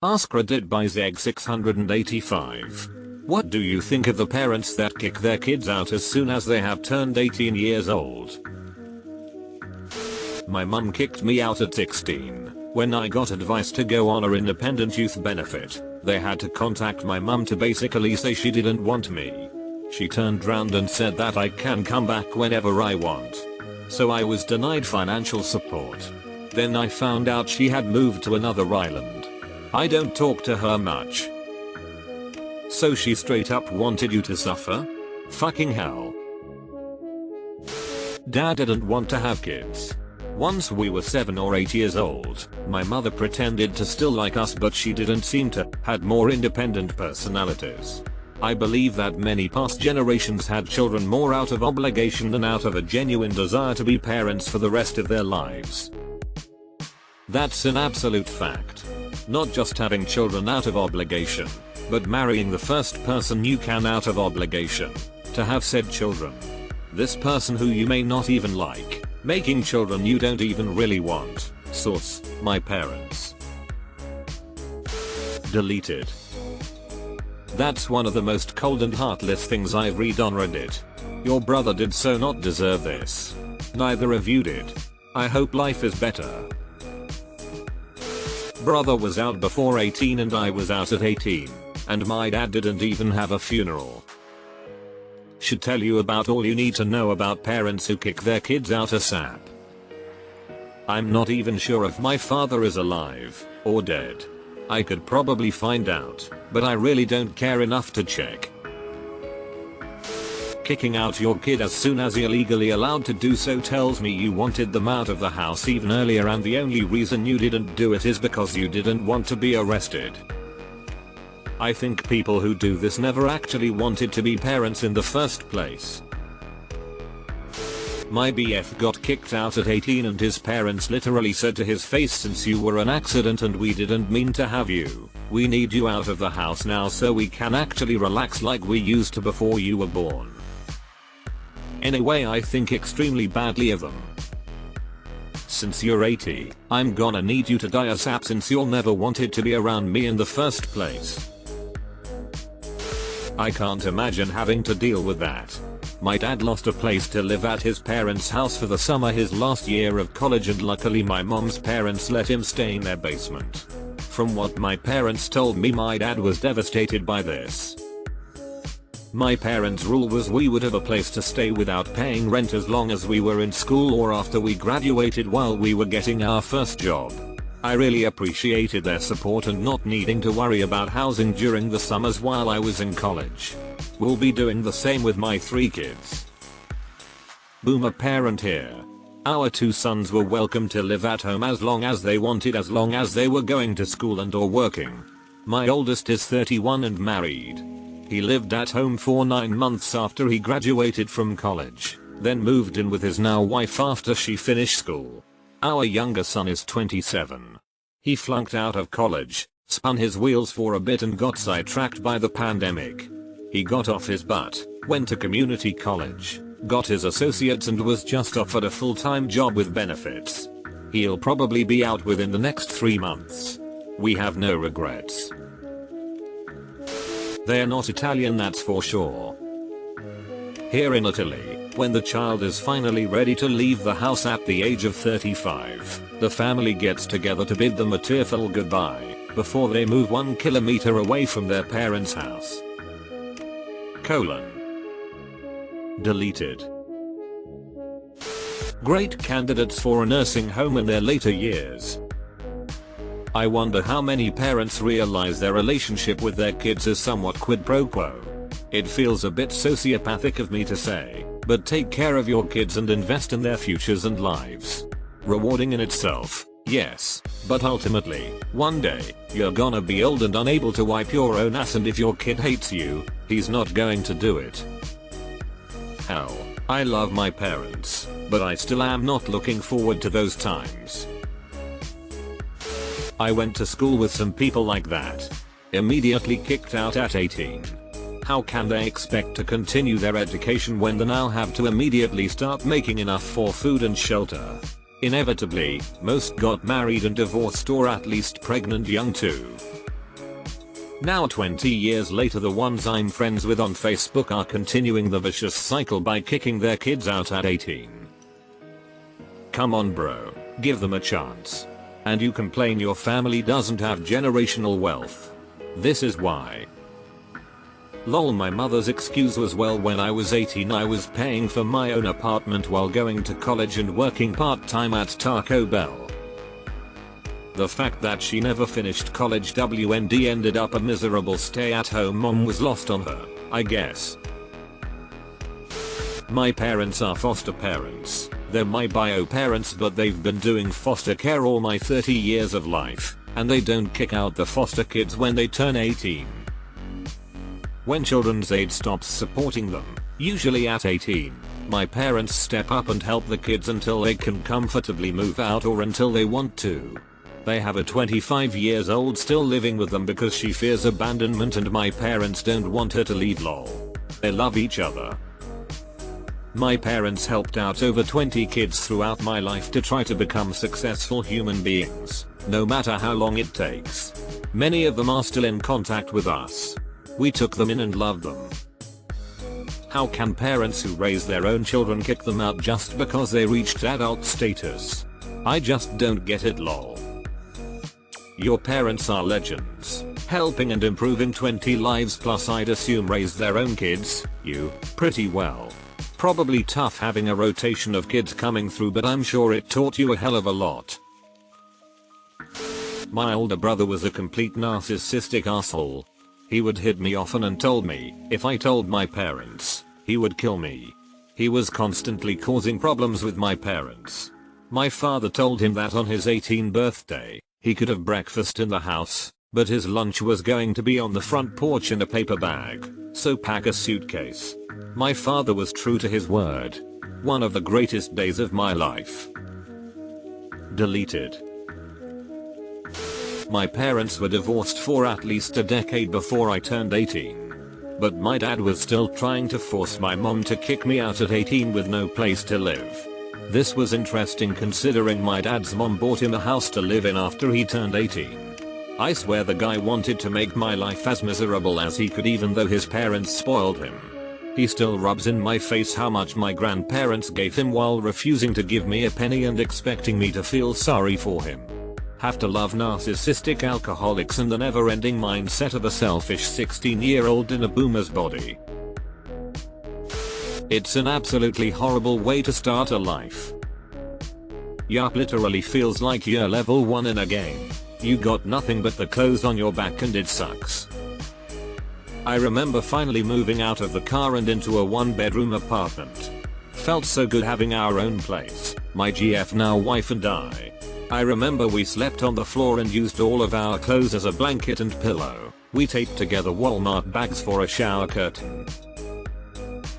AskReddit by Zeg685. What do you think of the parents that kick their kids out as soon as they have turned 18 years old? My mum kicked me out at 16. When I got advice to go on a independent youth benefit, they had to contact my mum to basically say she didn't want me. She turned round and said that I can come back whenever I want. So I was denied financial support. Then I found out she had moved to another island. I don't talk to her much. So she straight up wanted you to suffer? Fucking hell. Dad didn't want to have kids. Once we were 7 or 8 years old, my mother pretended to still like us, but she didn't seem to, had more independent personalities. I believe that many past generations had children more out of obligation than out of a genuine desire to be parents for the rest of their lives. That's an absolute fact. Not just having children out of obligation, but marrying the first person you can out of obligation to have said children. This person who you may not even like, making children you don't even really want. Source: my parents. Deleted. That's one of the most cold and heartless things I've read on Reddit. Your brother did so not deserve this. Neither of you did. I hope life is better. Brother was out before 18 and I was out at 18. And my dad didn't even have a funeral. Should tell you about all you need to know about parents who kick their kids out ASAP. I'm not even sure if my father is alive or dead. I could probably find out, but I really don't care enough to check. Kicking out your kid as soon as you're legally allowed to do so tells me you wanted them out of the house even earlier, and the only reason you didn't do it is because you didn't want to be arrested. I think people who do this never actually wanted to be parents in the first place. My BF got kicked out at 18 and his parents literally said to his face, "Since you were an accident and we didn't mean to have you, we need you out of the house now so we can actually relax like we used to before you were born." In a way, I think extremely badly of them. Since you're 80, I'm gonna need you to die ASAP since you'll never wanted to be around me in the first place. I can't imagine having to deal with that. My dad lost a place to live at his parents' house for the summer his last year of college, and luckily my mom's parents let him stay in their basement. From what my parents told me, my dad was devastated by this. My parents' rule was we would have a place to stay without paying rent as long as we were in school or after we graduated while we were getting our first job. I really appreciated their support and not needing to worry about housing during the summers while I was in college. We'll be doing the same with my 3 kids. Boomer parent here. Our 2 sons were welcome to live at home as long as they wanted, as long as they were going to school and or working. My oldest is 31 and married. He lived at home for 9 months after he graduated from college, then moved in with his now wife after she finished school. Our younger son is 27. He flunked out of college, spun his wheels for a bit and got sidetracked by the pandemic. He got off his butt, went to community college, got his associates and was just offered a full-time job with benefits. He'll probably be out within the next 3 months. We have no regrets. They're not Italian, that's for sure. Here in Italy, when the child is finally ready to leave the house at the age of 35, the family gets together to bid them a tearful goodbye before they move 1 kilometer away from their parents' house. Deleted. Great candidates for a nursing home in their later years. I wonder how many parents realize their relationship with their kids is somewhat quid pro quo. It feels a bit sociopathic of me to say, but take care of your kids and invest in their futures and lives. Rewarding in itself, yes, but ultimately, one day, you're gonna be old and unable to wipe your own ass, and if your kid hates you, he's not going to do it. Hell, I love my parents, but I still am not looking forward to those times. I went to school with some people like that. Immediately kicked out at 18. How can they expect to continue their education when they now have to immediately start making enough for food and shelter? Inevitably, most got married and divorced or at least pregnant young too. Now 20 years later, the ones I'm friends with on Facebook are continuing the vicious cycle by kicking their kids out at 18. Come on bro, give them a chance. And you complain your family doesn't have generational wealth. This is why. Lol, my mother's excuse was, well, when I was 18 I was paying for my own apartment while going to college and working part-time at Taco Bell. The fact that she never finished college WND ended up a miserable stay-at-home mom was lost on her, I guess. My parents are foster parents. They're my bio parents, but they've been doing foster care all my 30 years of life, and they don't kick out the foster kids when they turn 18. When children's aid stops supporting them, usually at 18, my parents step up and help the kids until they can comfortably move out or until they want to. They have a 25 years old still living with them because she fears abandonment and my parents don't want her to leave lol. They love each other. My parents helped out over 20 kids throughout my life to try to become successful human beings, no matter how long it takes. Many of them are still in contact with us. We took them in and loved them. How can parents who raise their own children kick them out just because they reached adult status? I just don't get it lol. Your parents are legends, helping and improving 20 lives plus I'd assume raised their own kids, pretty well. Probably tough having a rotation of kids coming through, but I'm sure it taught you a hell of a lot. My older brother was a complete narcissistic asshole. He would hit me often and told me, if I told my parents, he would kill me. He was constantly causing problems with my parents. My father told him that on his 18th birthday, he could have breakfast in the house, but his lunch was going to be on the front porch in a paper bag, so pack a suitcase. My father was true to his word. One of the greatest days of my life. Deleted. My parents were divorced for at least a decade before I turned 18. But my dad was still trying to force my mom to kick me out at 18 with no place to live. This was interesting considering my dad's mom bought him a house to live in after he turned 18. I swear the guy wanted to make my life as miserable as he could, even though his parents spoiled him. He still rubs in my face how much my grandparents gave him while refusing to give me a penny and expecting me to feel sorry for him. Have to love narcissistic alcoholics and the never-ending mindset of a selfish 16-year-old in a boomer's body. It's an absolutely horrible way to start a life. Yup, literally feels like you're level 1 in a game. You got nothing but the clothes on your back and it sucks. I remember finally moving out of the car and into a 1-bedroom apartment. Felt so good having our own place, my GF now wife and I. I remember we slept on the floor and used all of our clothes as a blanket and pillow. We taped together Walmart bags for a shower curtain.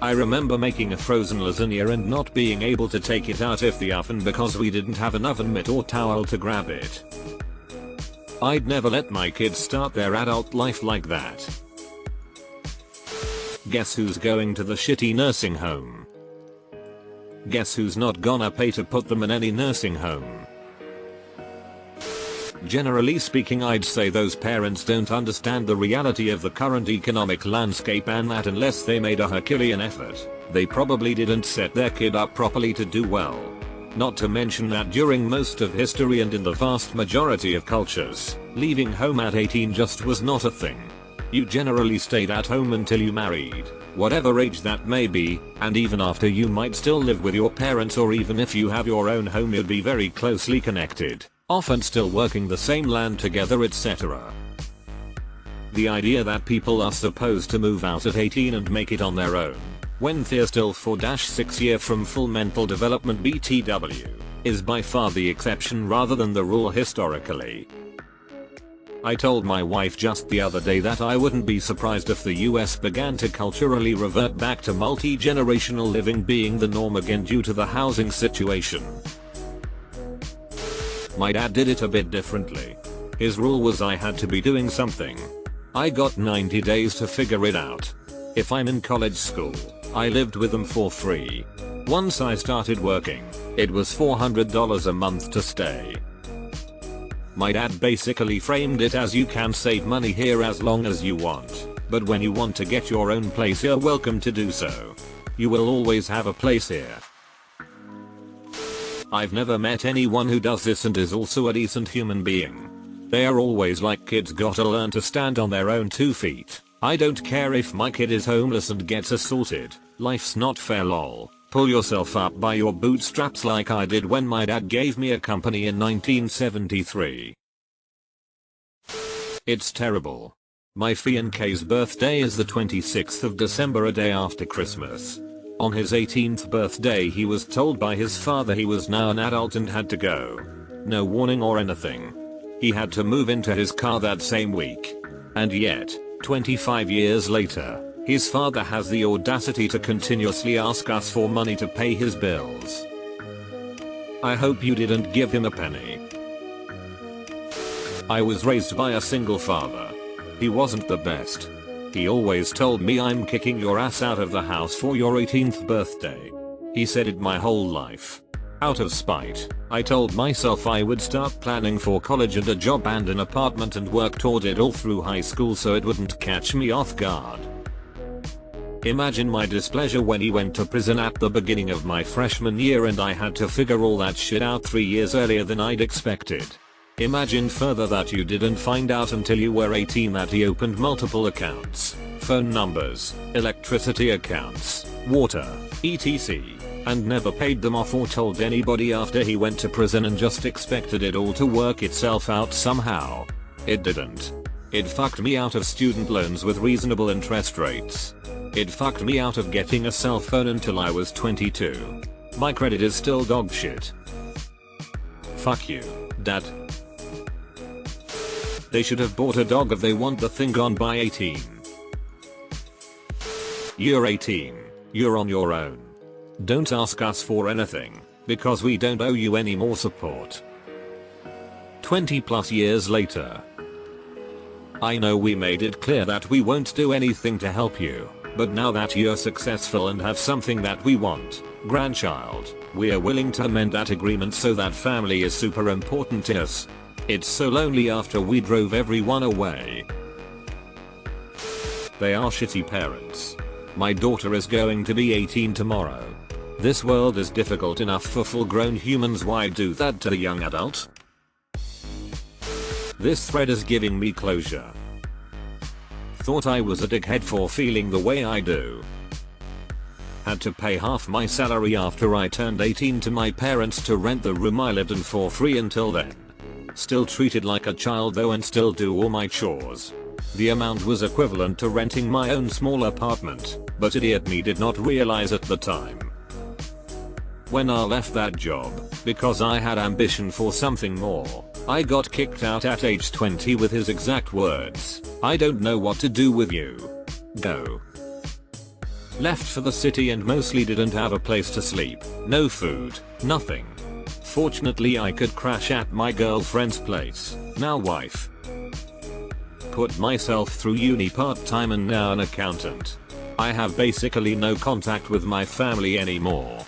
I remember making a frozen lasagna and not being able to take it out of the oven because we didn't have an oven mitt or towel to grab it. I'd never let my kids start their adult life like that. Guess who's going to the shitty nursing home? Guess who's not gonna pay to put them in any nursing home? Generally speaking, I'd say those parents don't understand the reality of the current economic landscape and that unless they made a Herculean effort, they probably didn't set their kid up properly to do well. Not to mention that during most of history and in the vast majority of cultures, leaving home at 18 just was not a thing. You generally stayed at home until you married, whatever age that may be, and even after you might still live with your parents, or even if you have your own home you'd be very closely connected, often still working the same land together, etc. The idea that people are supposed to move out at 18 and make it on their own, when they're still 4-6 year from full mental development BTW, is by far the exception rather than the rule historically. I told my wife just the other day that I wouldn't be surprised if the US began to culturally revert back to multi-generational living being the norm again due to the housing situation. My dad did it a bit differently. His rule was I had to be doing something. I got 90 days to figure it out. If I'm in college school, I lived with them for free. Once I started working, it was $400 a month to stay. My dad basically framed it as you can save money here as long as you want, but when you want to get your own place you're welcome to do so. You will always have a place here. I've never met anyone who does this and is also a decent human being. They are always like, kids gotta learn to stand on their own 2 feet. I don't care if my kid is homeless and gets assaulted. Life's not fair lol. Pull yourself up by your bootstraps like I did when my dad gave me a company in 1973. It's terrible. My fiance's birthday is the 26th of December, a day after Christmas. On his 18th birthday he was told by his father he was now an adult and had to go. No warning or anything. He had to move into his car that same week. And yet, 25 years later, his father has the audacity to continuously ask us for money to pay his bills. I hope you didn't give him a penny. I was raised by a single father. He wasn't the best. He always told me, I'm kicking your ass out of the house for your 18th birthday. He said it my whole life. Out of spite, I told myself I would start planning for college and a job and an apartment and work toward it all through high school so it wouldn't catch me off guard. Imagine my displeasure when he went to prison at the beginning of my freshman year and I had to figure all that shit out 3 years earlier than I'd expected. Imagine further that you didn't find out until you were 18 that he opened multiple accounts, phone numbers, electricity accounts, water, etc. and never paid them off or told anybody after he went to prison and just expected it all to work itself out somehow. It didn't. It fucked me out of student loans with reasonable interest rates. It fucked me out of getting a cell phone until I was 22. My credit is still dog shit. Fuck you, Dad. They should have bought a dog if they want the thing gone by 18. You're 18. You're on your own. Don't ask us for anything, because we don't owe you any more support. 20 plus years later. I know we made it clear that we won't do anything to help you, but now that you're successful and have something that we want, grandchild, we're willing to amend that agreement so that family is super important to us. It's so lonely after we drove everyone away. They are shitty parents. My daughter is going to be 18 tomorrow. This world is difficult enough for full-grown humans, why do that to a young adult? This thread is giving me closure. Thought I was a dickhead for feeling the way I do. Had to pay half my salary after I turned 18 to my parents to rent the room I lived in for free until then. Still treated like a child though and still do all my chores. The amount was equivalent to renting my own small apartment, but idiot me did not realize at the time. When I left that job, because I had ambition for something more, I got kicked out at age 20 with his exact words, "I don't know what to do with you. Go." Left for the city and mostly didn't have a place to sleep, no food, nothing. Fortunately I could crash at my girlfriend's place, now wife. Put myself through uni part-time and now an accountant. I have basically no contact with my family anymore.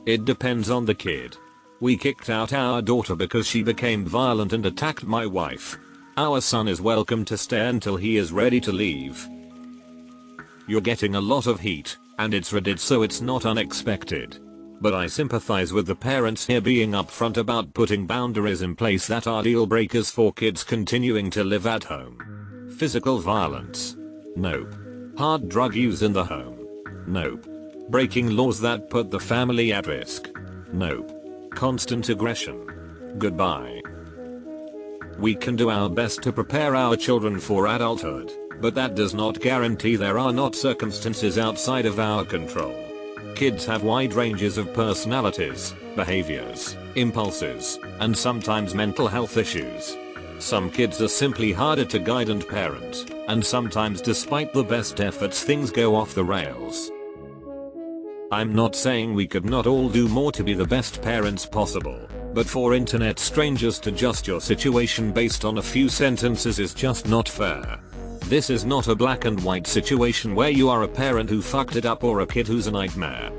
It depends on the kid. We kicked out our daughter because she became violent and attacked my wife. Our son is welcome to stay until he is ready to leave. You're getting a lot of heat, and it's Reddit so it's not unexpected. But I sympathize with the parents here being upfront about putting boundaries in place that are deal breakers for kids continuing to live at home. Physical violence? Nope. Hard drug use in the home? Nope. Breaking laws that put the family at risk? Nope. Constant aggression? Goodbye. We can do our best to prepare our children for adulthood, but that does not guarantee there are not circumstances outside of our control. Kids have wide ranges of personalities, behaviors, impulses, and sometimes mental health issues. Some kids are simply harder to guide and parent, and sometimes despite the best efforts things go off the rails. I'm not saying we could not all do more to be the best parents possible, but for internet strangers to judge your situation based on a few sentences is just not fair. This is not a black and white situation where you are a parent who fucked it up or a kid who's a nightmare.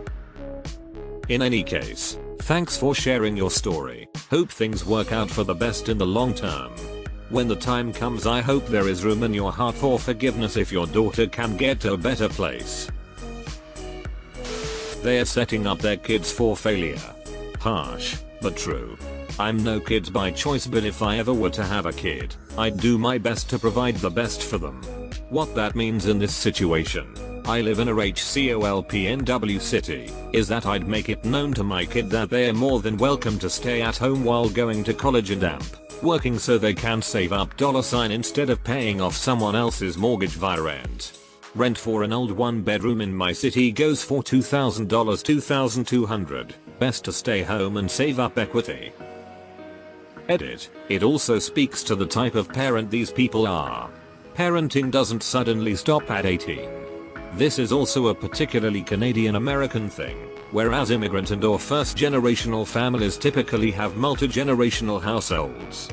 In any case, thanks for sharing your story. Hope things work out for the best in the long term. When the time comes, I hope there is room in your heart for forgiveness if your daughter can get to a better place. They're setting up their kids for failure. Harsh, but true. I'm no kid by choice, but if I ever were to have a kid, I'd do my best to provide the best for them. What that means in this situation, I live in a HCOLPNW city, is that I'd make it known to my kid that they are more than welcome to stay at home while going to college and working so they can save up $ instead of paying off someone else's mortgage via rent. Rent for an old 1-bedroom in my city goes for $2,000, $2,200. Best to stay home and save up equity. Edit. It also speaks to the type of parent these people are. Parenting doesn't suddenly stop at 18. This is also a particularly Canadian American thing, whereas immigrant and or first generational families typically have multi-generational households.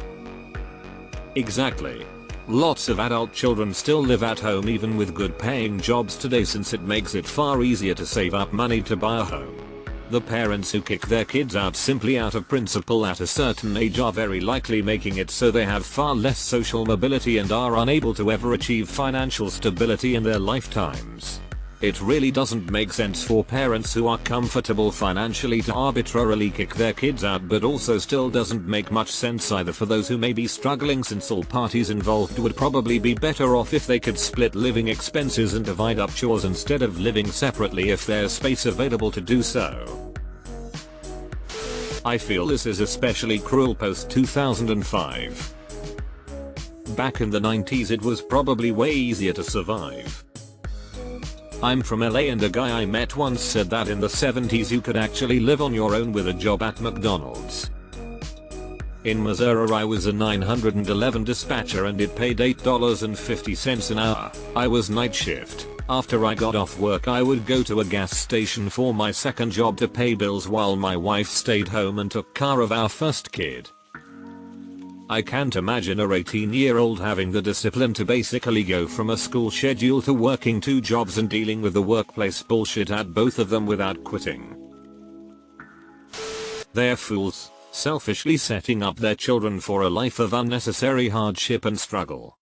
Exactly. Lots of adult children still live at home even with good paying jobs today, since it makes it far easier to save up money to buy a home. The parents who kick their kids out simply out of principle at a certain age are very likely making it so they have far less social mobility and are unable to ever achieve financial stability in their lifetimes. It really doesn't make sense for parents who are comfortable financially to arbitrarily kick their kids out, but also still doesn't make much sense either for those who may be struggling, since all parties involved would probably be better off if they could split living expenses and divide up chores instead of living separately if there's space available to do so. I feel this is especially cruel post 2005. Back in the 90s it was probably way easier to survive. I'm from LA and a guy I met once said that in the 70s you could actually live on your own with a job at McDonald's. In Missouri I was a 911 dispatcher and it paid $8.50 an hour. I was night shift. After I got off work I would go to a gas station for my second job to pay bills while my wife stayed home and took care of our first kid. I can't imagine a 18-year-old having the discipline to basically go from a school schedule to working 2 jobs and dealing with the workplace bullshit at both of them without quitting. They're fools, selfishly setting up their children for a life of unnecessary hardship and struggle.